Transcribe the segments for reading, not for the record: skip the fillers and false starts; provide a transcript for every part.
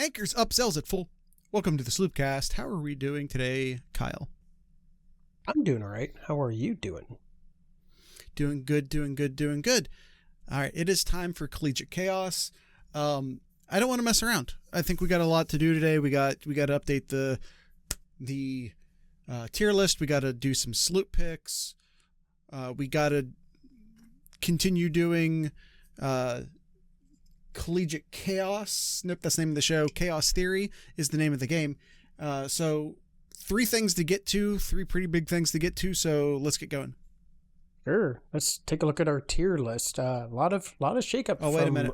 Anchors upsells at full. Welcome to the SlooPcast. How are we doing today, Kyle? I'm doing all right. How are you doing? Doing good. All right, it is time for Collegiate Chaos. I don't want to mess around. I think we got a lot to do today. We got to update the tier list. We got to do some SlooPicks. We got to continue doing Collegiate Chaos. Nope, that's the name of the show. Chaos Theory is the name of the game. So three things to get to, three pretty big things to get to. So let's get going. Sure. Let's take a look at our tier list. A lot of shakeup. Oh, wait a minute.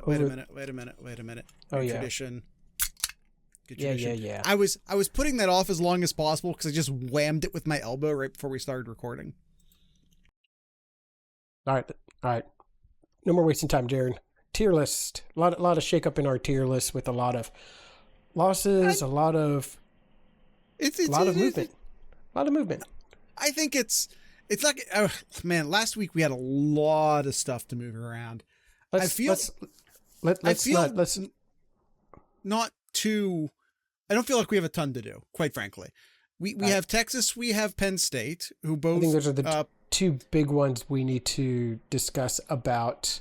Oh, yeah. Tradition. Good Yeah. tradition. I was putting that off as long as possible because I just whammed it with my elbow right before we started recording. All right. No more wasting time, Jared. Tier list. A lot of shakeup in our tier list with a lot of losses, a lot of movement. A lot of movement. I think it's like, man, last week we had a lot of stuff to move around. I don't feel like we have a ton to do, quite frankly. We have Texas, we have Penn State, who both... I think those are the two big ones we need to discuss about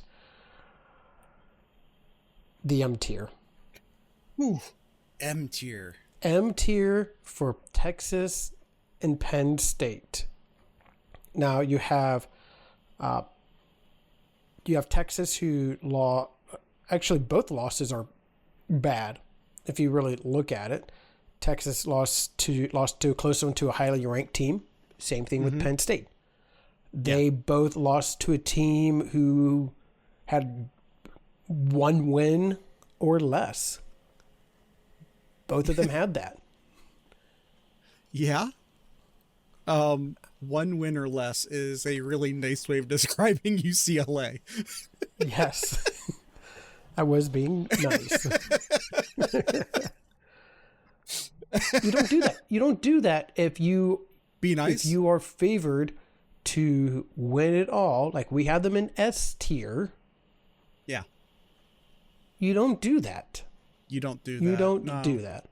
the M tier. Ooh, M tier. M tier for Texas and Penn State. Now you have Texas actually both losses are bad if you really look at it. Texas lost to a close one to a highly ranked team. Same thing with Penn State. They both lost to a team who had one win or less. Both of them had that. Yeah. One win or less is a really nice way of describing UCLA. Yes. I was being nice. You don't do that. You don't do that if you be nice. If you are favored to win it all, like we had them in S tier. Yeah. You don't do that. You don't do that. You don't do that.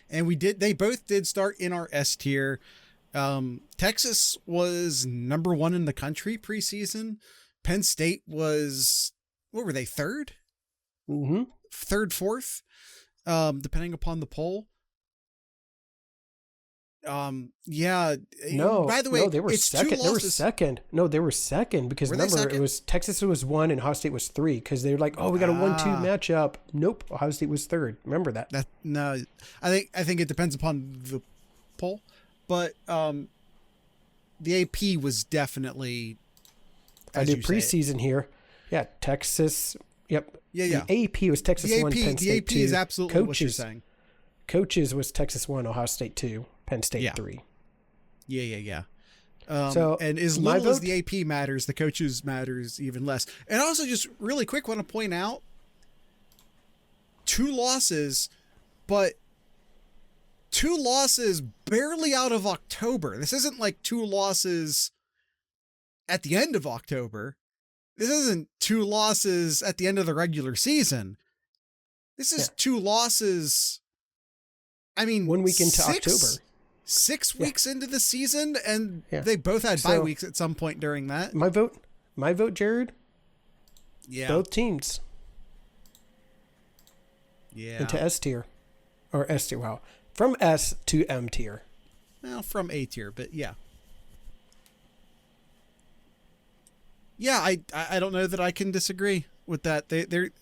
And they both did start in our S tier. Texas was number 1 in the country preseason. Penn State was, what were they, third? Mm-hmm. Third, fourth, depending upon the poll. Yeah. No. By the way, they were second. They were second. No, they were second because remember it was Texas was 1 and Ohio State was 3 because they were like, oh, we got a 1-2 matchup. Nope, Ohio State was third. Remember that? No, I think it depends upon the poll, but the AP was definitely. I did preseason here. Yeah, Texas. Yep. Yeah. The AP was Texas 1, Penn State 2. The AP is absolutely what you're saying. Coaches was Texas 1, Ohio State 2, Penn State 3. Yeah. So, and as little as the AP matters, the coaches matters even less. And I also just really quick want to point out 2 losses, but 2 losses barely out of October. This isn't like 2 losses at the end of October. This isn't 2 losses at the end of the regular season. This is 2 losses. I mean, 1 week into October. 6 weeks into the season, and they both had bye weeks at some point during that. My vote, Jared. Yeah. Both teams. Yeah. Into S tier. Or S tier, wow. From S to M tier. Well, from A tier, but yeah. Yeah, I don't know that I can disagree with that.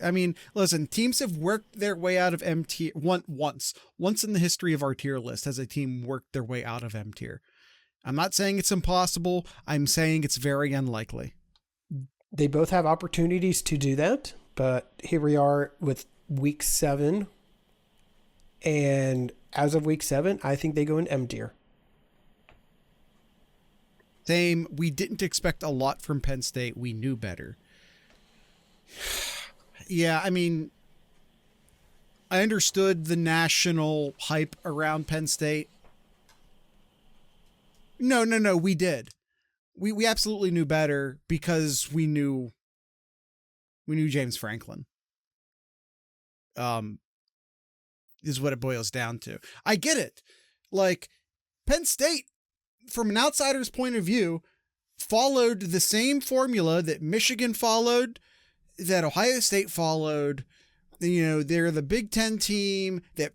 I mean, listen, teams have worked their way out of M tier once in the history of our tier list has a team worked their way out of M tier. I'm not saying it's impossible. I'm saying it's very unlikely. They both have opportunities to do that, but here we are with week 7. And as of week 7, I think they go in M tier. Same. We didn't expect a lot from Penn State. We knew better. Yeah, I mean, I understood the national hype around Penn State. No, we did. We absolutely knew better because we knew James Franklin. is what it boils down to. I get it. Like, Penn State, from an outsider's point of view, followed the same formula that Michigan followed, that Ohio State followed. You know, they're the Big Ten team that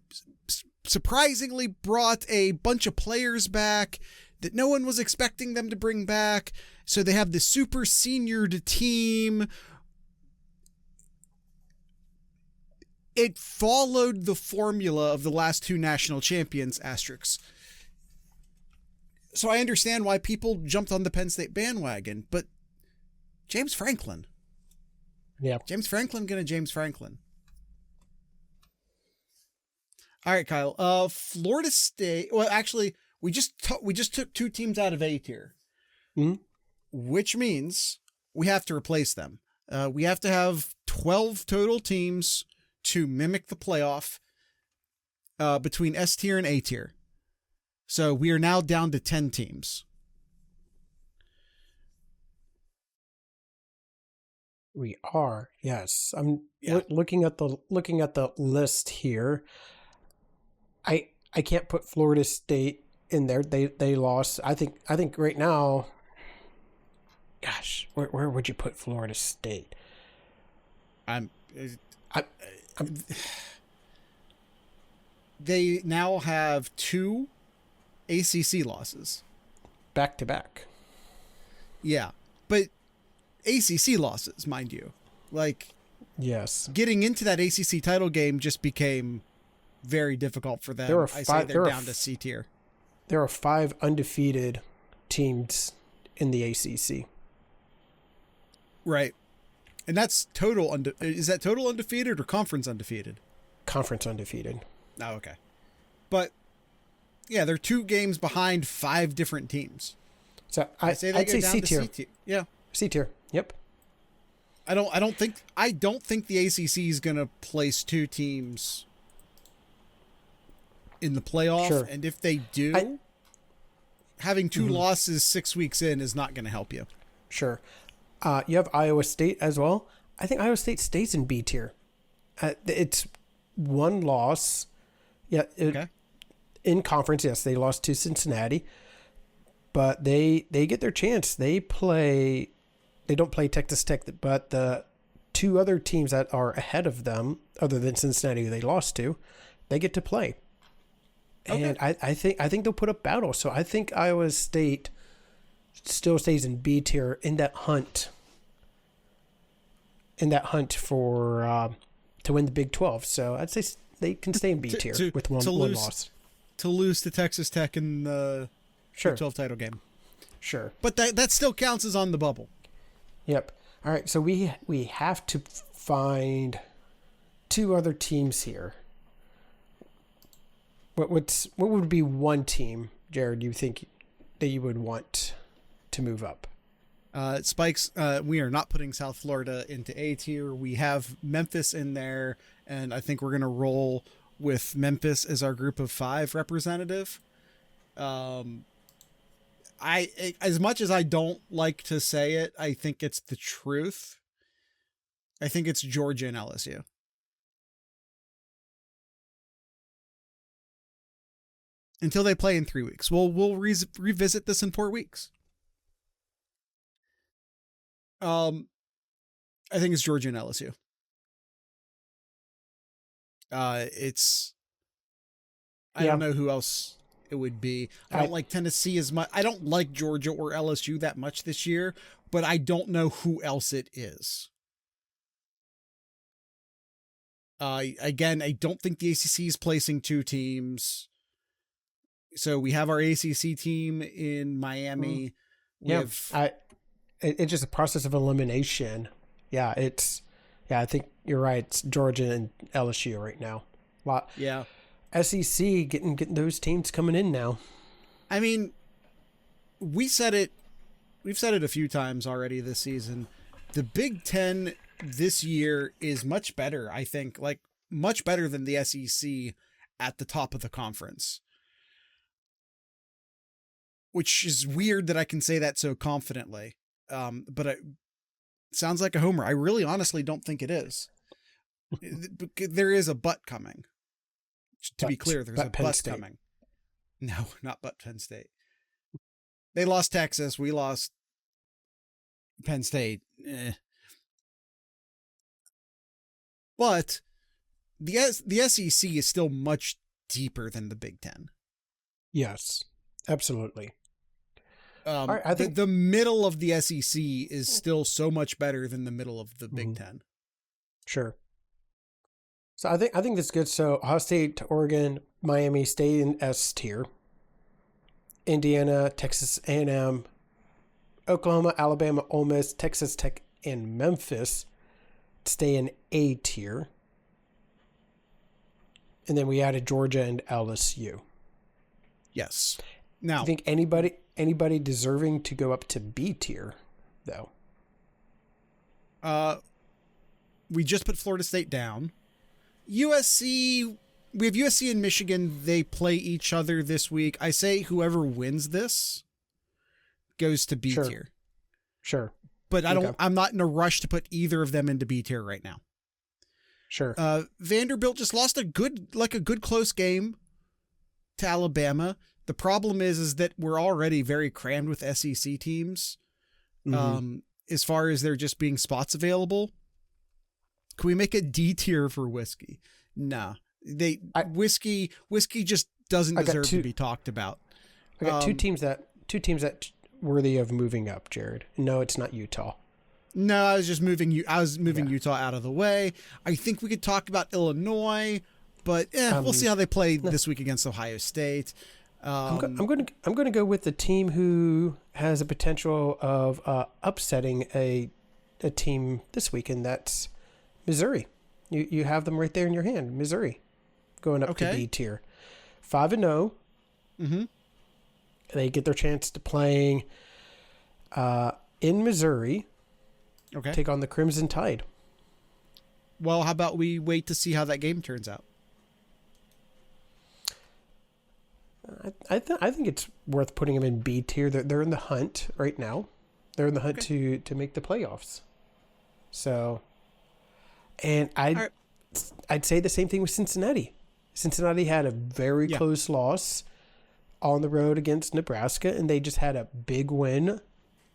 surprisingly brought a bunch of players back that no one was expecting them to bring back. So they have the super seniored team. It followed the formula of the last two national champions, asterisks. So I understand why people jumped on the Penn State bandwagon, but James Franklin. Yeah. James Franklin gonna James Franklin. All right, Kyle. Florida State. Well, actually, we just took two teams out of A tier, which means we have to replace them. We have to have 12 total teams to mimic the playoff between S tier and A tier. So we are now down to 10 teams. We are, yes. I'm looking at the list here. I can't put Florida State in there. They lost. I think right now. Gosh, where would you put Florida State? They now have 2 ACC losses. Back to back. Yeah, but ACC losses, mind you. Like, yes, getting into that ACC title game just became very difficult for them. They're down to C tier. There are 5 undefeated teams in the ACC. Right. And that's total. Is that total undefeated or conference undefeated? Conference undefeated. Oh, okay. But yeah, they're 2 games behind 5 different teams. So I'd say C tier. Yeah. C tier. Yep. I don't think the ACC is going to place 2 teams in the playoff. Sure. And if they do, having 2 losses 6 weeks in is not going to help you. Sure. You have Iowa State as well. I think Iowa State stays in B tier. It's 1 loss. Yeah. Okay. In conference, yes, they lost to Cincinnati, but they get their chance. They don't play Texas Tech, but the 2 other teams that are ahead of them, other than Cincinnati, who they lost to, they get to play. Okay. And I think they'll put up battle. So I think Iowa State still stays in B tier in that hunt. For to win the Big 12. So I'd say they can stay in B tier with one loss. To lose to Texas Tech in the Big 12 title game. Sure. But that still counts as on the bubble. Yep. All right. So we have to find 2 other teams here. What would be one team, Jared, you think that you would want to move up? Spikes, we are not putting South Florida into A tier. We have Memphis in there, and I think we're going to roll with Memphis as our group of 5 representative. As much as I don't like to say it, I think it's the truth. I think it's Georgia and LSU. Until they play in 3 weeks. We'll revisit this in 4 weeks. I think it's Georgia and LSU. I don't know who else it would be. I don't like Tennessee as much. I don't like Georgia or LSU that much this year, but I don't know who else it is. Again, I don't think the ACC is placing 2 teams. So we have our ACC team in Miami. It's just a process of elimination. Yeah, I think you're right. It's Georgia and LSU right now. Yeah. SEC getting those teams coming in now. I mean, we've said it a few times already this season. The Big Ten this year is much better, I think, like much better than the SEC at the top of the conference. Which is weird that I can say that so confidently. But it sounds like a homer. I really honestly don't think it is. There is a but coming. To be clear, there's a but coming. No, not but Penn State. They lost Texas. We lost Penn State. But the SEC is still much deeper than the Big Ten. Yes, absolutely. Right, I think the middle of the SEC is still so much better than the middle of the Big Ten. Sure. So I think that's good. So Ohio State, Oregon, Miami stay in S tier. Indiana, Texas A&M, Oklahoma, Alabama, Ole Miss, Texas Tech, and Memphis stay in A tier. And then we added Georgia and LSU. Yes. Now, I think anybody deserving to go up to B tier, though. We just put Florida State down. USC, we have USC and Michigan. They play each other this week. I say whoever wins this goes to B tier. Sure. But I'm not in a rush to put either of them into B tier right now. Sure. Vanderbilt just lost a good close game to Alabama. The problem is that we're already very crammed with SEC teams. As far as there just being spots available. Can we make a D tier for whiskey? Nah. Whiskey just doesn't deserve to be talked about. I got two teams that worthy of moving up, Jared. No, it's not Utah. No, I was moving Utah out of the way. I think we could talk about Illinois, but we'll see how they play this week against Ohio State. I'm going to go with the team who has a potential of upsetting a team this week, and that's Missouri. You have them right there in your hand. Missouri going up to B tier, 5-0. Mm-hmm. They get their chance to playing in Missouri. Okay. Take on the Crimson Tide. Well, how about we wait to see how that game turns out? I think it's worth putting them in B tier. They're in the hunt right now. They're in the hunt to make the playoffs. So, and I'd say the same thing with Cincinnati. Cincinnati had a very close loss on the road against Nebraska, and they just had a big win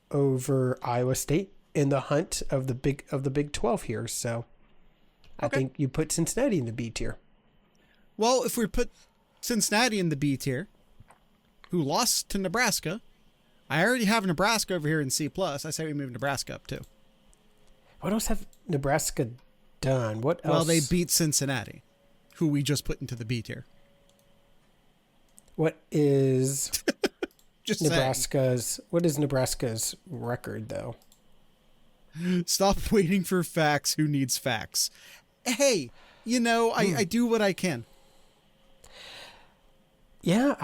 over Iowa State in the hunt of the Big 12 here. So, I think you put Cincinnati in the B tier. Well, if we put Cincinnati in the B tier, who lost to Nebraska, I already have Nebraska over here in C+. I say we move Nebraska up too. What else have Nebraska done? What else? Well, they beat Cincinnati, who we just put into the B tier. What is just Nebraska's? Saying. What is Nebraska's record though? Stop waiting for facts. Who needs facts? Hey, I do what I can. Yeah,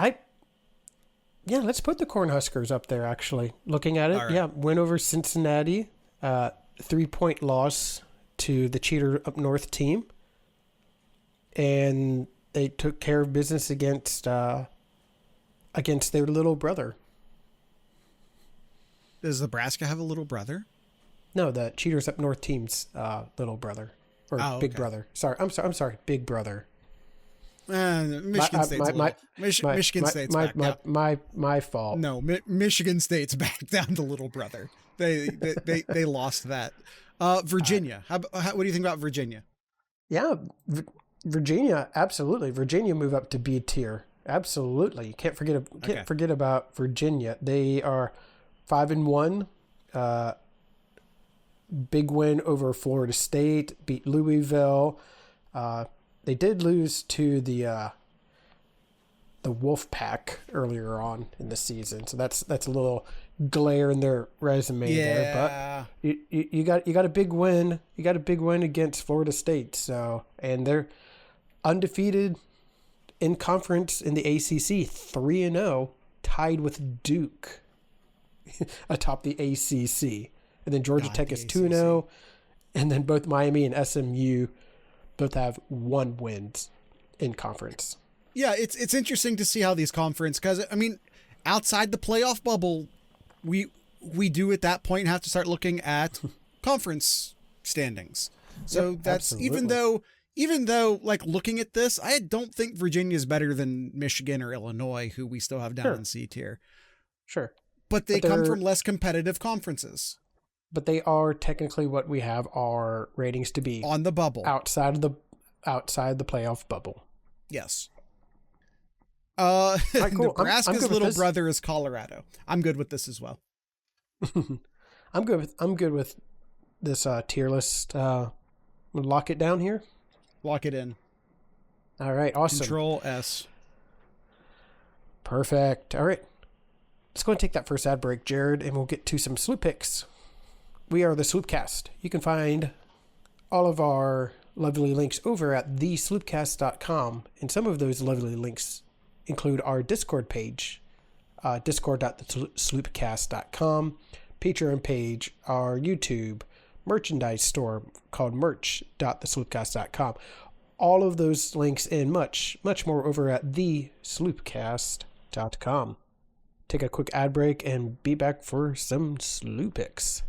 let's put the Cornhuskers up there, actually. Looking at it, right. Win over Cincinnati, 3-point loss to the Cheater Up North team. And they took care of business against their little brother. Does Nebraska have a little brother? No, the Cheaters Up North team's little brother. Or big brother. I'm sorry, big brother. Michigan State's Michigan State's back down. My fault. No, Michigan State's back down to little brother. They lost that. Virginia. What do you think about Virginia? Yeah, Virginia, absolutely. Virginia move up to B tier. Absolutely. You can't forget about Virginia. They are 5-1. Big win over Florida State, beat Louisville. They did lose to the Wolfpack earlier on in the season, so that's a little glare in their resume there. But you got a big win. You got a big win against Florida State. So, and they're undefeated in conference in the ACC, 3-0, tied with Duke atop the ACC. And then Georgia Tech is 2-0, and then both Miami and SMU both have 1 wins in conference. Yeah, it's interesting to see how these conference, because I mean, outside the playoff bubble, we do at that point have to start looking at conference standings. So that's absolutely. even though, like, looking at this, I don't think Virginia's better than Michigan or Illinois, who we still have down in C tier. Sure. But they come from less competitive conferences. But they are technically what we have our ratings to be. On the bubble. Outside the playoff bubble. Yes. Right, cool. Nebraska's little brother is Colorado. I'm good with this as well. I'm good with this tier list. We'll lock it down here. Lock it in. All right, awesome. Control S. Perfect. All right. Let's go and take that first ad break, Jared, and we'll get to some SlooPicks. We are the SloopCast. You can find all of our lovely links over at thesloopcast.com, and some of those lovely links include our Discord page, discord.thesloopcast.com, Patreon page, our YouTube, merchandise store called merch.thesloopcast.com. All of those links and much, much more over at thesloopcast.com. Take a quick ad break and be back for some SlooPicks.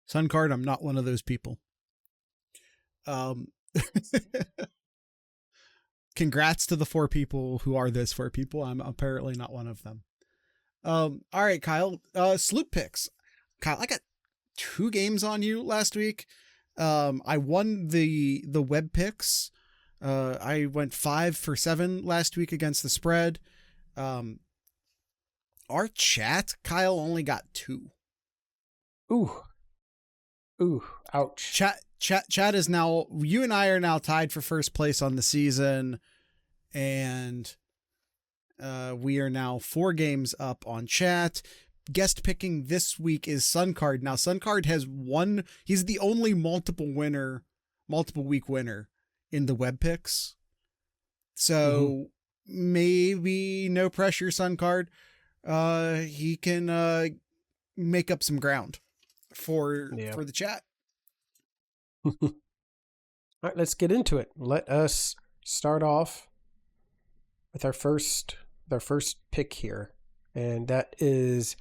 Suncard, I'm not one of those people. Congrats to the 4 people who are those 4 people. I'm apparently not one of them. All right, Kyle. SlooPicks. Kyle, I got 2 games on you last week. I won the web picks. I went 5 for 7 last week against the spread. Our chat, Kyle, only got 2. Ooh, ouch. Chat is now, you and I are now tied for first place on the season, and we are now 4 games up on chat. Guest picking this week is Suncard. Now, Suncard has won. He's the only multiple week winner in the web picks. So maybe no pressure, Suncard. He can make up some ground for the chat. All right, let's get into it. Let us start off with our first pick here, and that is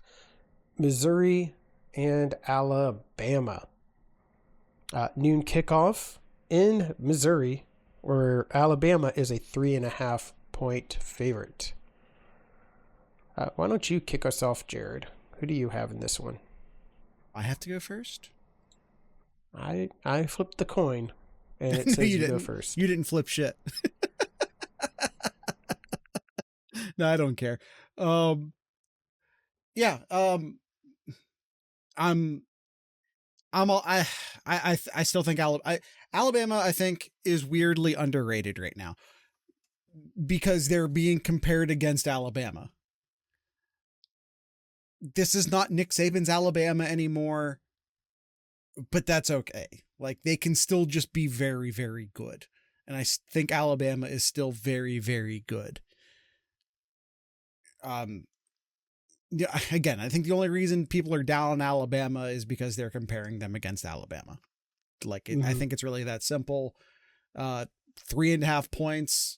Missouri and Alabama. Noon kickoff in Missouri, where Alabama is a 3.5 point favorite. Why don't you kick us off, Jared? Who do you have in this one? I have to go first? I flipped the coin, and it says you go first. You didn't flip shit. No, I don't care. I still think Alabama, I think, is weirdly underrated right now because they're being compared against Alabama. This is not Nick Saban's Alabama anymore, but that's okay. Like, they can still just be very, very good. And I think Alabama is still very, very good. Yeah, again, I think the only reason people are down on Alabama is because they're comparing them against Alabama. Like, I think it's really that simple. 3.5 points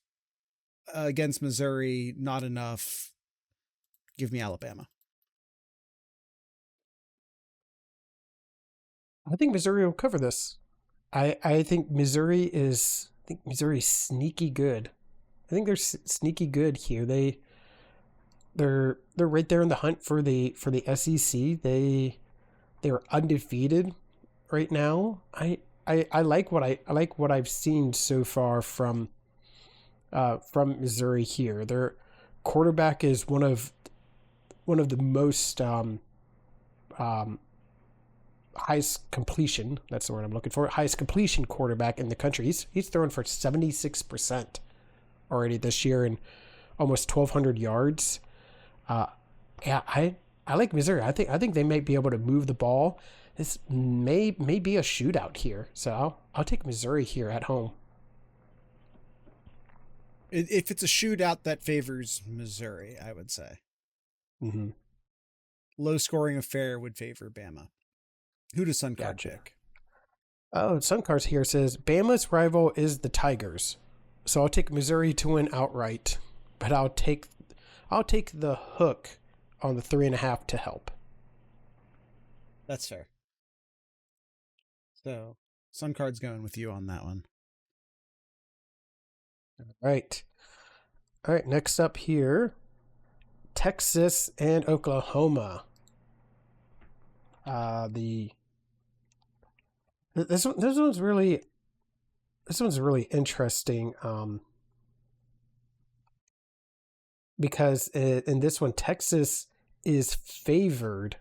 against Missouri, not enough. Give me Alabama. I think Missouri will cover this. I think Missouri is sneaky good. I think they're sneaky good here. They're right there in the hunt for the SEC. They're undefeated right now. I like what I've seen so far from Missouri here. Their quarterback is one of the most highest completion. That's the word I'm looking for. Highest completion quarterback in the country. He's thrown for 76% already this year and almost 1,200 yards. I like Missouri. I think they might be able to move the ball. This may be a shootout here, so I'll take Missouri here at home. If it's a shootout, that favors Missouri, I would say. Low scoring affair would favor Bama. Who does Suncard pick? Oh, Suncard here says Bama's rival is the Tigers, so I'll take Missouri to win outright, but I'll take the hook on the 3.5 to help. That's fair. So Sun Card's going with you on that one. Right. All right. Next up here, Texas and Oklahoma. This one's really interesting. Because in this one, Texas is favored.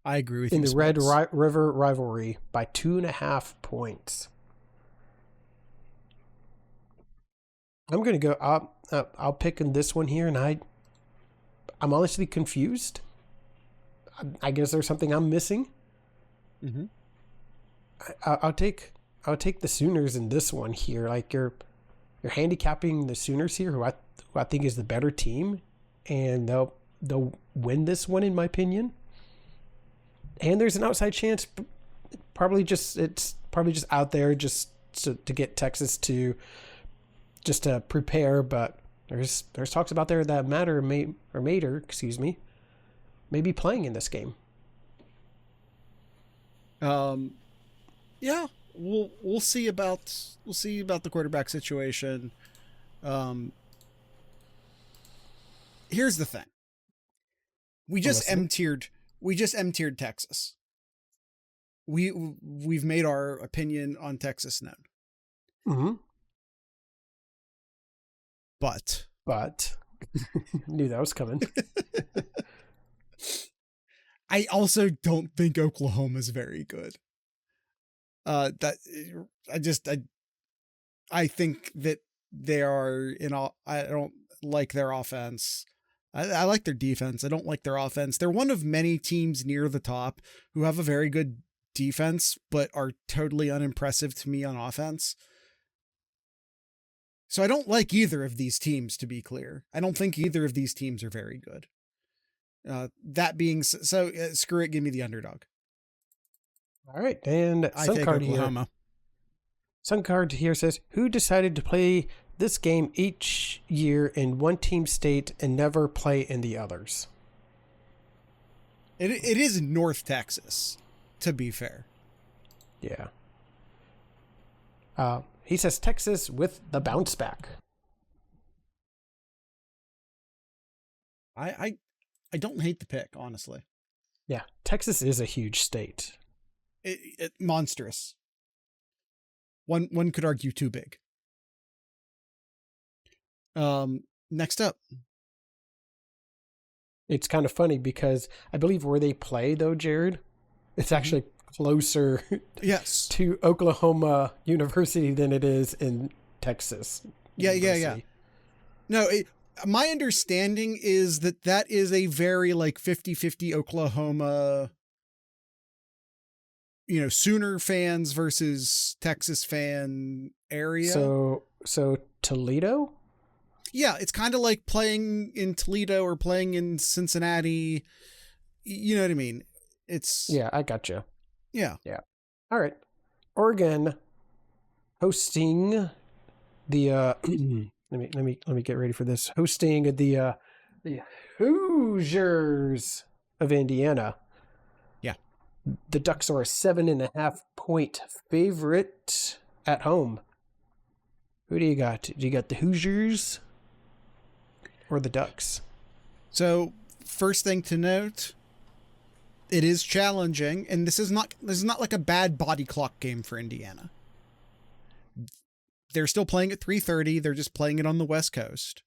I agree with in you. the Red River rivalry by 2.5 points. I'm gonna go. I'll pick in this one here, and I'm honestly confused. I guess there's something I'm missing. Mm-hmm. I'll take the Sooners in this one here. Like you're handicapping the Sooners here, who I think is the better team, and they'll win this one in my opinion. And there's an outside chance, it's probably just out there just to get Texas to prepare. But there's talks about there that Mater may be playing in this game. Yeah, we'll see about the quarterback situation. Here's the thing. We just M-tiered Texas. We've made our opinion on Texas known. Mm-hmm. But knew that was coming. I also don't think Oklahoma's very good. I think that they are I don't like their offense. I like their defense. I don't like their offense. They're one of many teams near the top who have a very good defense, but are totally unimpressive to me on offense. So I don't like either of these teams, to be clear. I don't think either of these teams are very good. That being so, screw it. Give me the underdog. All right. And I take Oklahoma. Sun Card here says, who decided to play this game each year in one team state and never play in the others? It is North Texas, to be fair. Yeah. He says Texas with the bounce back. I don't hate the pick, honestly. Yeah, Texas is a huge state. It monstrous. One could argue too big. Next up. It's kind of funny because I believe where they play though, Jared, it's actually closer to Oklahoma University than it is in Texas. Yeah. No, my understanding is that is a very like 50-50 Oklahoma, Sooner fans versus Texas fan area. So Toledo? Yeah, it's kind of like playing in Toledo or playing in Cincinnati. You know what I mean? Yeah, I gotcha. Yeah. All right. Oregon hosting the let me get ready for this. Hosting the Hoosiers of Indiana. Yeah. The Ducks are a 7.5 point favorite at home. Who do you got? Do you got the Hoosiers or the Ducks? So, first thing to note, it is challenging, and this is not like a bad body clock game for Indiana. They're still playing at 3:30. They're just playing it on the West Coast.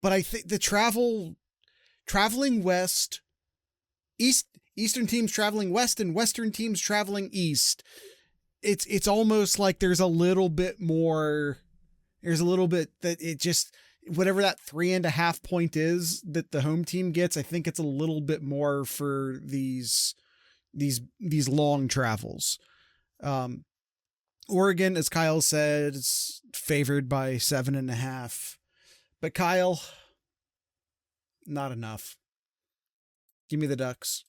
But I think the traveling west, Eastern teams traveling west and Western teams traveling east. It's almost like there's a little bit that it just, whatever that 3.5 point is that the home team gets, I think it's a little bit more for these long travels. Oregon, as Kyle said, is favored by 7.5, but Kyle, not enough. Give me the Ducks.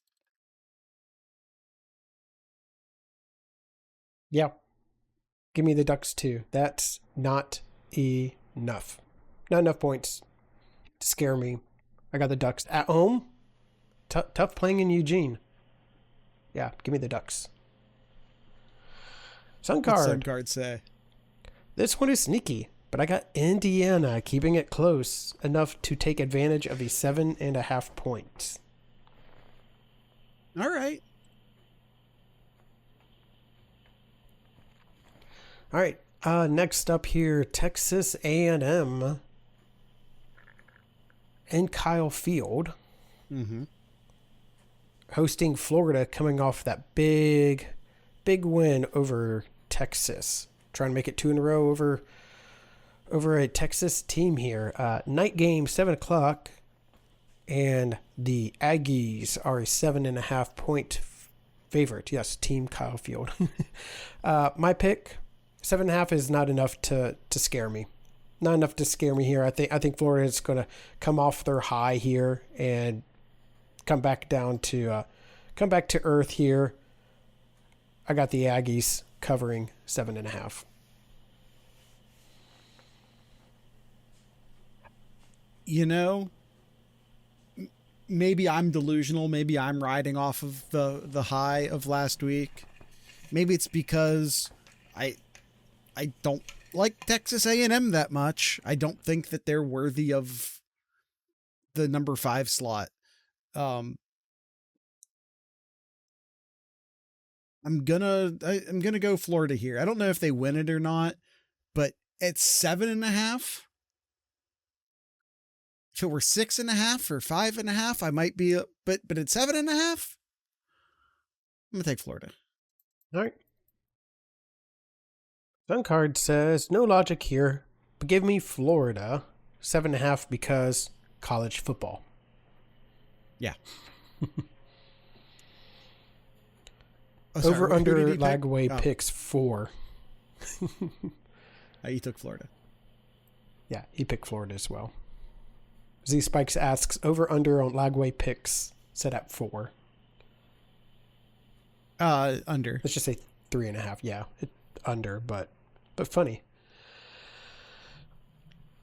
Yeah. Give me the Ducks too. That's not enough. Not enough points to scare me. I got the Ducks at home. tough playing in Eugene. Yeah, give me the Ducks. Sun What's Sun card. card say? This one is sneaky, but I got Indiana keeping it close enough to take advantage of the 7.5 points. All right. All right. Next up here, Texas A&M and Kyle Field hosting Florida, coming off that big win over Texas. Trying to make it 2 in a row over a Texas team here. Night game, 7 o'clock, and the Aggies are a 7.5 point favorite. Yes, Team Kyle Field. My pick, 7.5 is not enough to scare me. Not enough to scare me here. I think Florida is going to come off their high here and come back to earth here. I got the Aggies covering 7.5. You know, maybe I'm delusional. Maybe I'm riding off of the high of last week. Maybe it's because I don't like Texas A&M that much. I don't think that they're worthy of the number 5 slot. I'm gonna go Florida here. I don't know if they win it or not, but at 7.5. If it were 6.5 or 5.5, I might be. But at 7.5, I'm gonna take Florida. All right. Sun card says no logic here, but give me Florida 7.5 because college football. Yeah. Over under Lagway picks 4. You took Florida. Yeah, he picked Florida as well. Z Spikes asks over under on Lagway picks set at 4. Under. Let's just say 3.5. Yeah, under, but funny.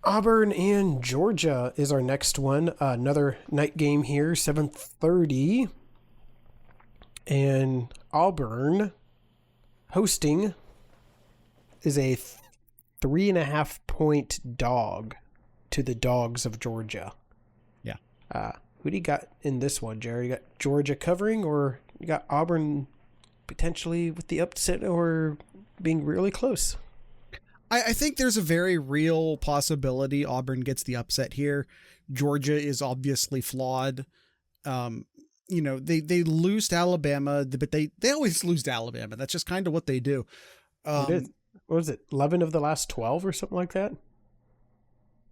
Auburn and Georgia is our next one. Another night game here, 7:30. And Auburn hosting is a 3.5 point dog to the Dogs of Georgia. Yeah. Who do you got in this one, Jared? You got Georgia covering, or you got Auburn potentially with the upset or being really close? I think there's a very real possibility Auburn gets the upset here. Georgia is obviously flawed. They lose to Alabama, but they always lose to Alabama. That's just kind of what they do. What was it? 11 of the last 12 or something like that?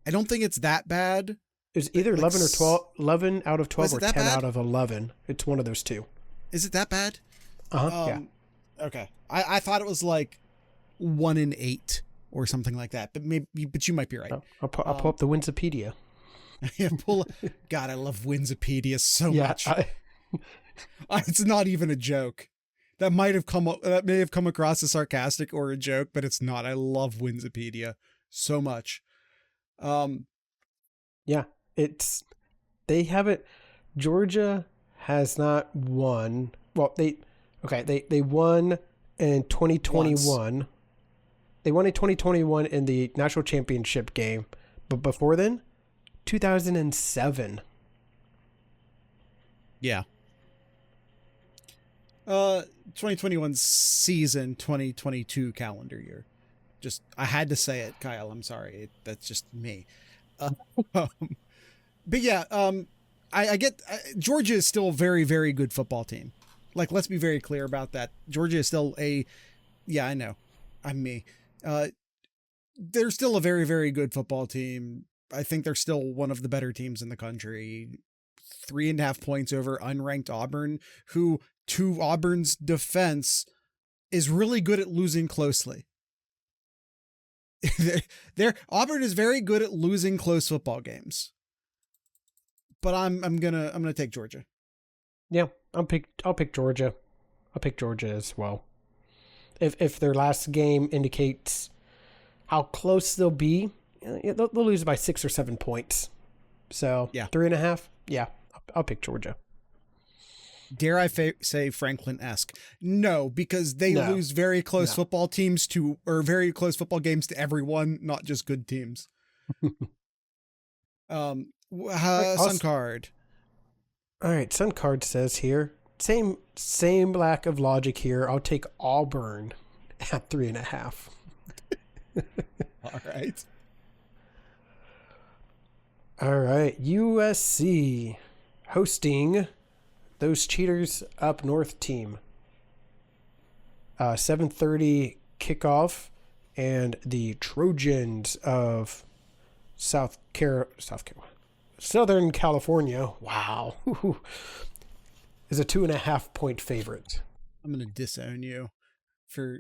I don't think it's that bad. It's either 11 or 12, 11 out of 12 or 10 bad? out of 11. It's one of those two. Is it that bad? Yeah. Okay. I thought it was like 1 in 8 or something like that, but you might be right. I'll pull up the Winsipedia. Yeah, God, I love Winsipedia so much. It's not even a joke. That may have come across as sarcastic or a joke, but it's not. I love Winsipedia so much. Yeah, they haven't. Georgia has not won. Well, they won in 2021. Once. They won in 2021 in the national championship game, but before then, 2007. Yeah. 2021 season, 2022 calendar year. Just, I had to say it, Kyle. I'm sorry. That's just me. But yeah, I get Georgia is still a very, very good football team. Like, let's be very clear about that. Georgia is still I know. I'm me. They're still a very, very good football team. I think they're still one of the better teams in the country. 3.5 points over unranked Auburn, who, to Auburn's defense, is really good at losing closely. Auburn is very good at losing close football games. But I'm gonna take Georgia. Yeah, I'll pick Georgia. I'll pick Georgia as well. If their last game indicates how close they'll be, they'll lose by 6 or 7 points. So yeah, 3.5. Yeah, I'll pick Georgia. Dare I say Franklin-esque? No, because they lose very close football teams very close football games to everyone, not just good teams. Sun Card. All right, Sun Card says here, same lack of logic here. I'll take Auburn at 3.5. All right. All right, USC hosting those cheaters up north team. 7:30 kickoff, and the Trojans of Southern California. Wow. Is a 2.5 point favorite. I'm going to disown you for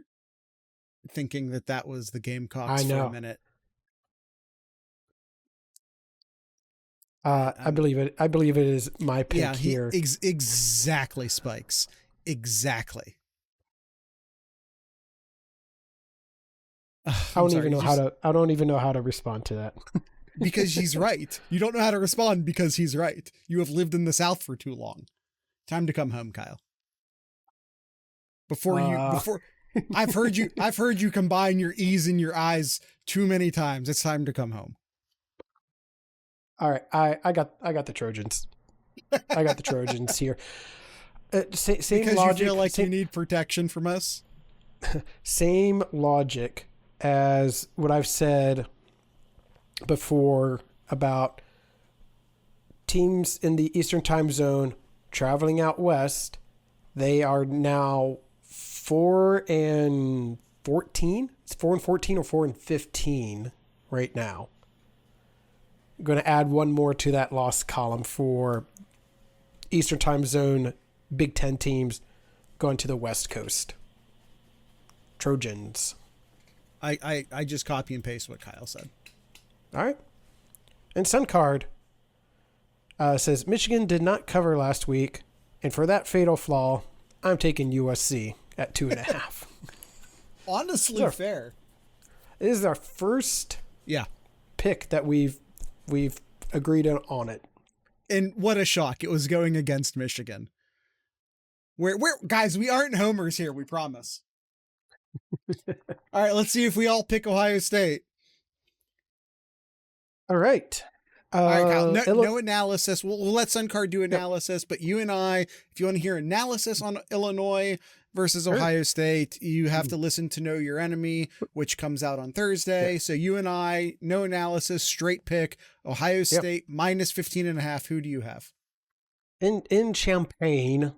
thinking that was the Gamecocks for a minute. I believe it. I believe it is my pick here. Exactly, Spikes. Exactly. I don't even know how to respond to that. Because he's right. You don't know how to respond because he's right. You have lived in the South for too long. Time to come home, Kyle. Before I've heard you combine your E's and your I's too many times. It's time to come home. All right, I got the Trojans. I got the Trojans here. Same because logic. You feel like you need protection from us. Same logic as what I've said before about teams in the Eastern Time Zone traveling out west. They are now 4-14. It's 4-14 or 4-15 right now. I'm going to add one more to that loss column for Eastern Time Zone Big Ten teams going to the West Coast. Trojans. I just copy and paste what Kyle said. All right. And Sun Card says, Michigan did not cover last week, and for that fatal flaw, I'm taking USC at 2.5. Honestly, fair. This is our first pick that we've agreed on it. And what a shock. It was going against Michigan. We're guys, we aren't homers here, we promise. All right, let's see if we all pick Ohio State. All right. All right, Kyle, no analysis. We'll let Suncard do analysis, but you and I, if you want to hear analysis on Illinois versus Ohio State, you have to listen to Know Your Enemy, which comes out on Thursday. Yeah. So you and I, no analysis, straight pick, Ohio State minus 15.5. Who do you have? In Champaign,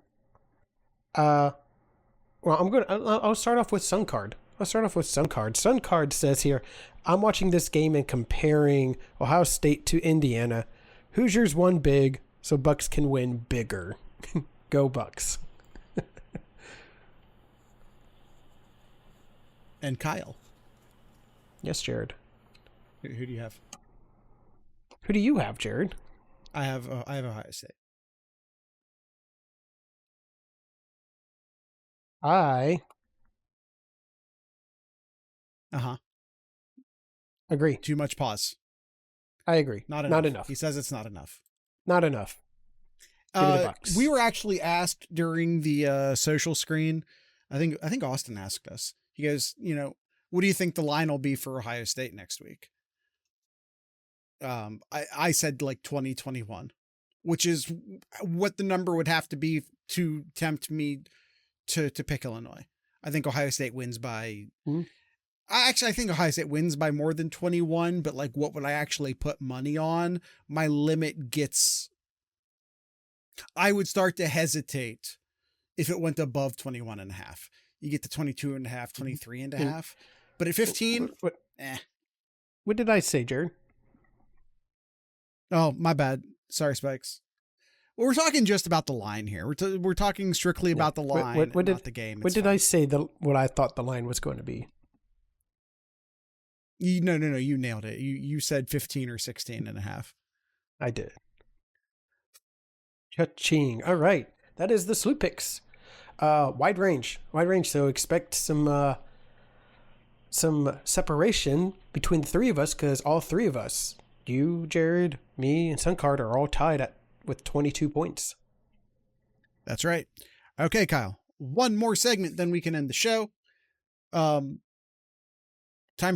I'll start off with Suncard. Suncard says here, I'm watching this game and comparing Ohio State to Indiana. Hoosiers won big, so Bucks can win bigger. Go Bucks. And Kyle. Yes, Jared. Who do you have? Who do you have, Jared? I have Ohio State. Agree. Too much pause. I agree. Not enough. He says it's not enough. Not enough. Give me the Bucks. We were actually asked during the social screen. I think Austin asked us. He goes, what do you think the line will be for Ohio State next week? I said like 20-21, which is what the number would have to be to tempt me to pick Illinois. I think Ohio State wins by. Mm-hmm. I think Ohio State wins by more than 21, but like, what would I actually put money on? My limit gets. I would start to hesitate if it went above 21.5. You get to 22.5, 23.5, but at 15, What did I say, Jared? Oh, my bad. Sorry, Spikes. Well, we're talking just about the line here. We're talking strictly about the line, not the game. What did I say? What I thought the line was going to be? No. You nailed it. You said 15 or 16.5. I did. Cha-ching. All right. That is the SlooPicks. Wide range. So expect some separation between the three of us, because all three of us, you, Jared, me, and Suncard, are all tied with 22 points. That's right. Okay, Kyle. One more segment, then we can end the show. Time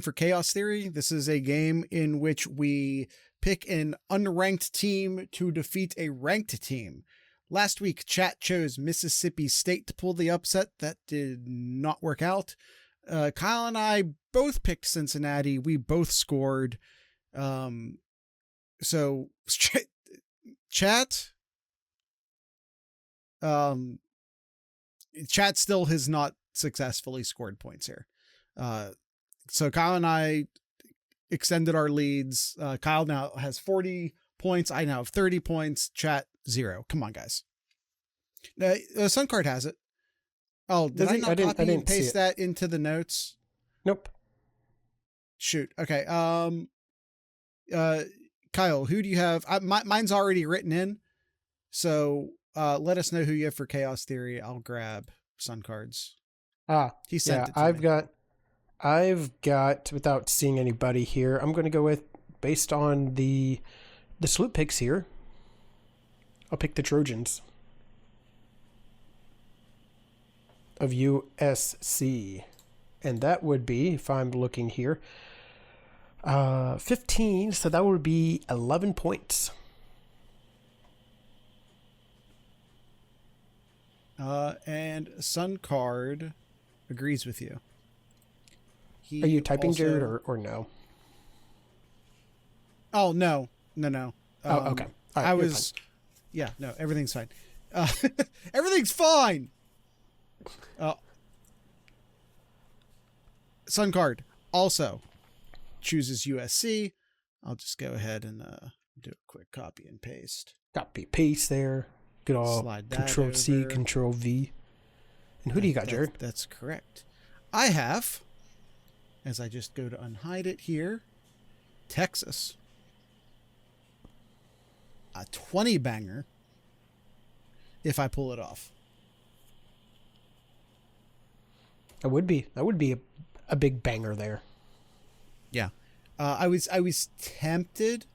for Chaos Theory. This is a game in which we pick an unranked team to defeat a ranked team. Last week, chat chose Mississippi State to pull the upset. That did not work out. Kyle and I both picked Cincinnati. We both scored. So chat, chat still has not successfully scored points here. So Kyle and I extended our leads. Kyle now has 40 points. I now have 30 points. Chat 0. Come on, guys. Suncard has it. Oh, did I not copy and paste that into the notes? Nope. Shoot. Okay. Kyle, who do you have? Mine's already written in. So let us know who you have for Chaos Theory. I'll grab Suncard's. He sent it to me. I've got, without seeing anybody here, I'm going to go with, based on the SlooPicks here, I'll pick the Trojans of USC. And that would be, if I'm looking here, 15, so that would be 11 points. And Suncard agrees with you. Are you typing, also... Jared, or no? Oh, no. Okay. Right, I was... Fine. Yeah, no, everything's fine. Everything's fine! Suncard also chooses USC. I'll just go ahead and do a quick copy and paste. Copy, paste there. Good all Control-C, Control-V. And who do you got, Jared? That's correct. I have... As I just go to unhide it here, Texas. A 20 banger if I pull it off. That would be a big banger there. Yeah. I was tempted.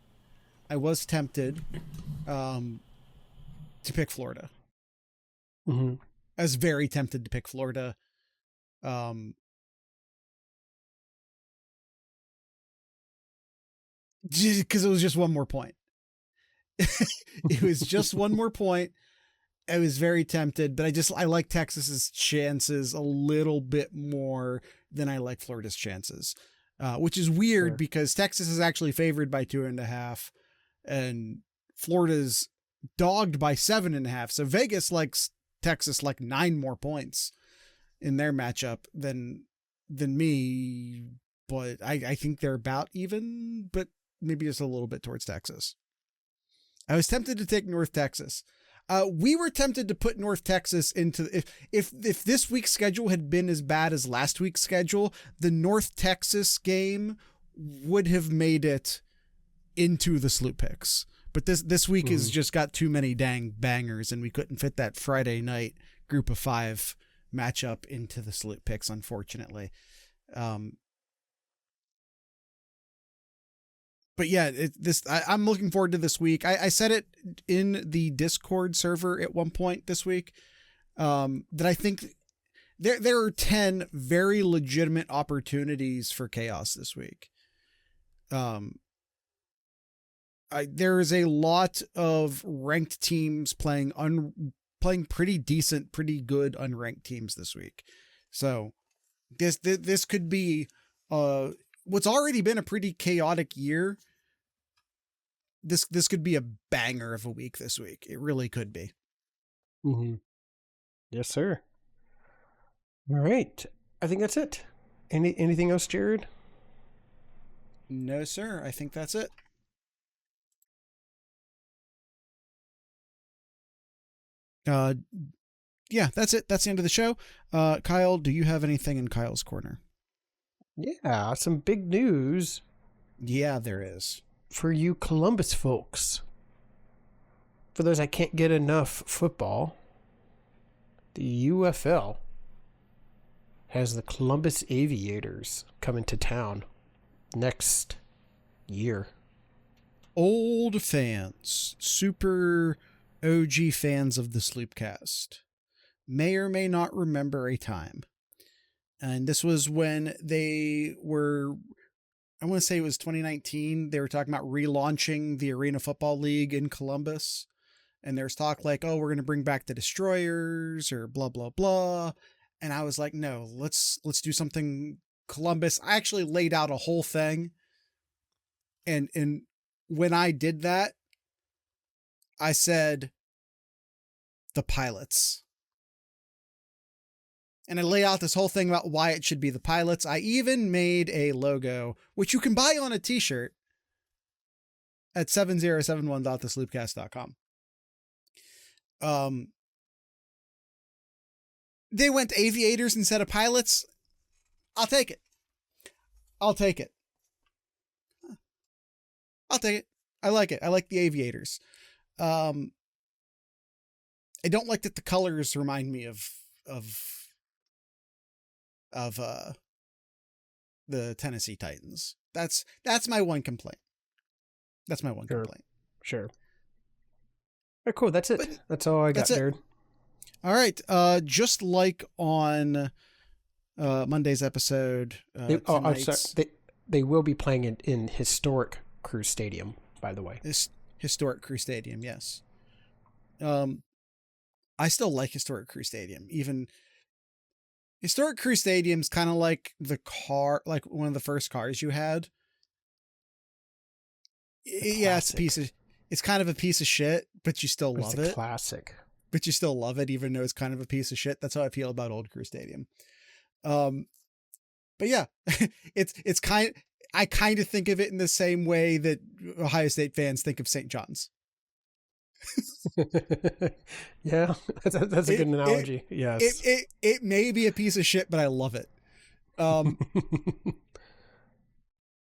I to pick Florida. Mm-hmm. I was very tempted to pick Florida. Because it was just one more point. It was just one more point. I was very tempted, but I like Texas's chances a little bit more than I like Florida's chances, which is weird because Texas is actually favored by 2.5 and Florida's dogged by 7.5. So Vegas likes Texas like 9 more points in their matchup than me, but I think they're about even, but maybe just a little bit towards Texas. I was tempted to take North Texas. We were tempted to put North Texas into, if this week's schedule had been as bad as last week's schedule, the North Texas game would have made it into the SlooPicks. But this week has just got too many dang bangers, and we couldn't fit that Friday night group of 5 matchup into the SlooPicks, unfortunately. But yeah, I'm looking forward to this week. I said it in the Discord server at one point this week, that I think there are 10 very legitimate opportunities for chaos this week. There is a lot of ranked teams playing pretty decent, pretty good unranked teams this week. So this could be what's already been a pretty chaotic year. This could be a banger of a week this week. It really could be. Mm-hmm. Yes, sir. All right. I think that's it. Anything else, Jared? No, sir. I think that's it. Yeah, that's it. That's the end of the show. Kyle, do you have anything in Kyle's corner? Yeah, some big news. Yeah, there is. For you Columbus folks. For those that can't get enough football, the UFL has the Columbus Aviators coming to town next year. Old fans, super OG fans of the Sloopcast may or may not remember a time. And this was when they were, I want to say it was 2019. They were talking about relaunching the Arena Football League in Columbus. And there's talk like, oh, we're going to bring back the Destroyers or blah, blah, blah. And I was like, no, let's do something Columbus. I actually laid out a whole thing. And when I did that, I said the Pilots. And I laid out this whole thing about why it should be the Pilots. I even made a logo, which you can buy on a t-shirt at 7071.thesloopcast.com. They went to Aviators instead of Pilots. I'll take it. I like it. I like the Aviators. I don't like that the colors remind me of the Tennessee Titans. That's my one complaint. Sure. All right, cool. That's it. That's all I got, Jared. All right. Just like on Monday's episode, I'm sorry. They will be playing it in historic Crew Stadium, by the way. This historic Crew Stadium, yes. I still like historic Crew Stadium. Even historic Crew Stadium's kind of like like one of the first cars you had. Yeah, it's kind of a piece of shit, but you still love it. Classic. But you still love it, even though it's kind of a piece of shit. That's how I feel about Old Crew Stadium. But yeah, I kind of think of it in the same way that Ohio State fans think of St. John's. Yeah, that's a good analogy. Yes. It may be a piece of shit, but I love it. All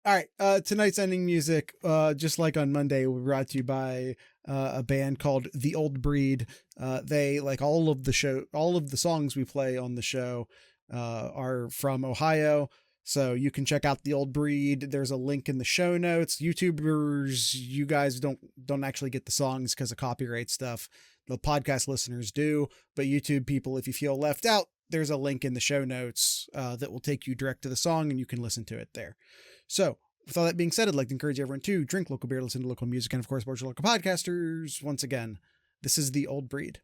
right. Tonight's ending music, just like on Monday, will be brought to you by a band called The Old Breed. They, like all of the songs we play on the show, are from Ohio. So you can check out The Old Breed. There's a link in the show notes. YouTubers, you guys don't actually get the songs because of copyright stuff. The podcast listeners do, but YouTube people, if you feel left out, there's a link in the show notes that will take you direct to the song and you can listen to it there. So with all that being said, I'd like to encourage everyone to drink local beer, listen to local music, and of course, support your local podcasters. Once again, this is The Old Breed.